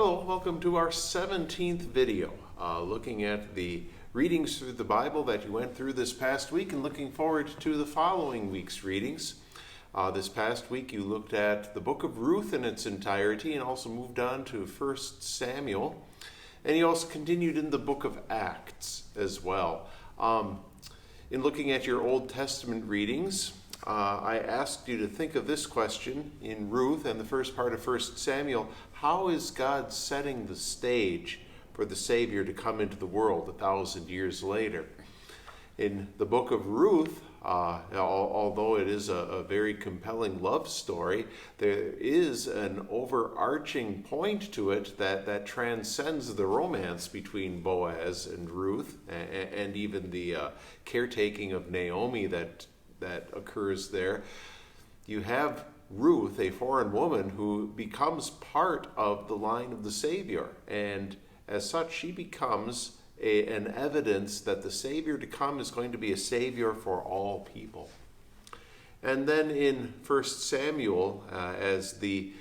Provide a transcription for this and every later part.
Hello, welcome to our 17th video, looking at the readings through the Bible that you went through this past week and looking forward to the following week's readings. This past week you looked at the book of Ruth in its entirety and also moved on to 1 Samuel. And you also continued in the book of Acts as well. In looking at your Old Testament readings, I asked you to think of this question in Ruth and the first part of 1 Samuel. How is God setting the stage for the Savior to come into the world 1,000 years later? In the book of Ruth, although it is a very compelling love story, there is an overarching point to it that transcends the romance between Boaz and Ruth, and even the caretaking of Naomi that occurs there. You have Ruth, a foreign woman, who becomes part of the line of the Savior, and as such she becomes an evidence that the Savior to come is going to be a Savior for all people. And then in 1 Samuel, as the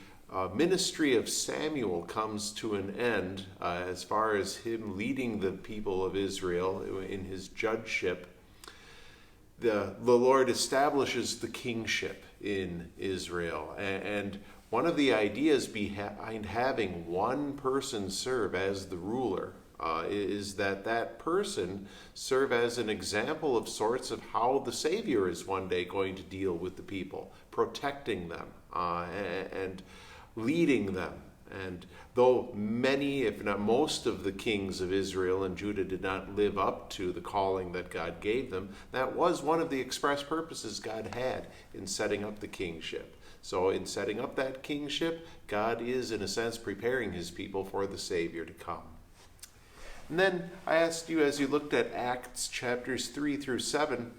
ministry of Samuel comes to an end, as far as him leading the people of Israel in his judgeship, the Lord establishes the kingship in Israel. And one of the ideas behind having one person serve as the ruler is that person serve as an example of sorts of how the Savior is one day going to deal with the people, protecting them and leading them. And though many, if not most, of the kings of Israel and Judah did not live up to the calling that God gave them, that was one of the express purposes God had in setting up the kingship. So in setting up that kingship, God is, in a sense, preparing his people for the Savior to come. And then I asked you, as you looked at Acts chapters 3 through 7,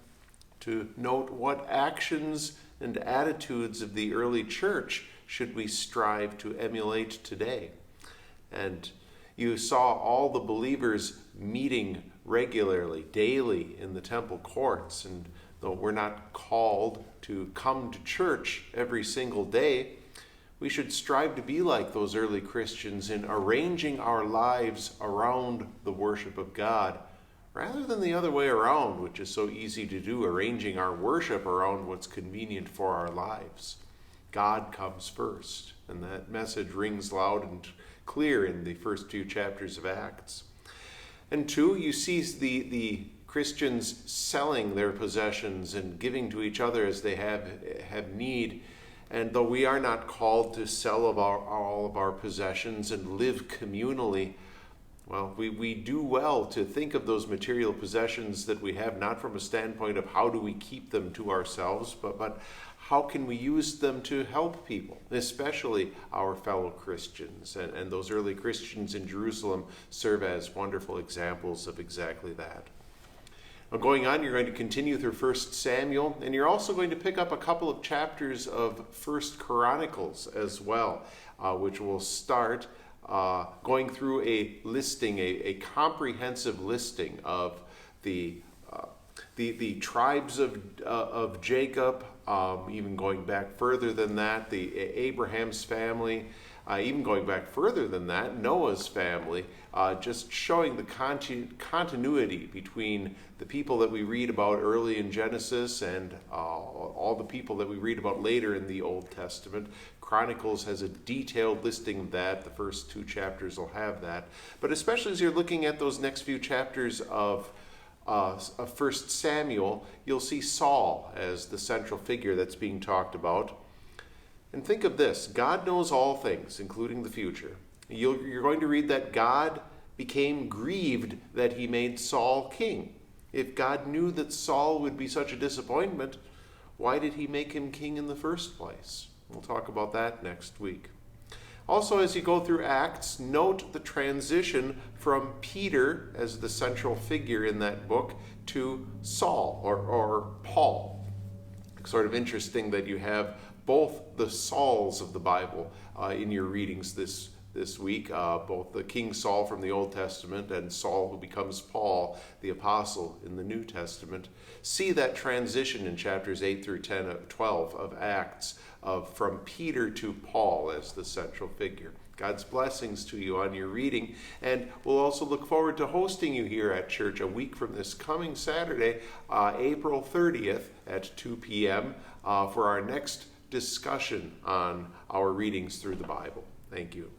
to note what actions and attitudes of the early church should we strive to emulate today. And you saw all the believers meeting regularly, daily in the temple courts. And though we're not called to come to church every single day, we should strive to be like those early Christians in arranging our lives around the worship of God, rather than the other way around, which is so easy to do, arranging our worship around what's convenient for our lives. God comes first, and that message rings loud and clear in the first few chapters of Acts. And two, you see the Christians selling their possessions and giving to each other as they have need. And though we are not called to sell all of our possessions and live communally, well, we do well to think of those material possessions that we have not from a standpoint of how do we keep them to ourselves, but how can we use them to help people, especially our fellow Christians. And those early Christians in Jerusalem serve as wonderful examples of exactly that. Now, going on, you're going to continue through 1 Samuel, and you're also going to pick up a couple of chapters of 1 Chronicles as well, which will start going through a listing, a comprehensive listing of the tribes of Jacob, even going back further than that, the Abraham's family, even going back further than that, Noah's family, just showing the continuity between the people that we read about early in Genesis and all the people that we read about later in the Old Testament. Chronicles has a detailed listing of that. The first two chapters will have that. But especially as you're looking at those next few chapters of 1 Samuel, you'll see Saul as the central figure that's being talked about. And think of this: God knows all things, including the future. You're going to read that God became grieved that he made Saul king. If God knew that Saul would be such a disappointment, why did he make him king in the first place? We'll talk about that next week. Also, as you go through Acts, note the transition from Peter as the central figure in that book to Saul or Paul. Sort of interesting that you have both the Sauls of the Bible in your readings this week, both the King Saul from the Old Testament and Saul who becomes Paul, the apostle, in the New Testament. See that transition in chapters 8 through 12 of Acts, from Peter to Paul as the central figure. God's blessings to you on your reading. And we'll also look forward to hosting you here at church a week from this coming Saturday, April 30th at 2 p.m. For our next discussion on our readings through the Bible. Thank you.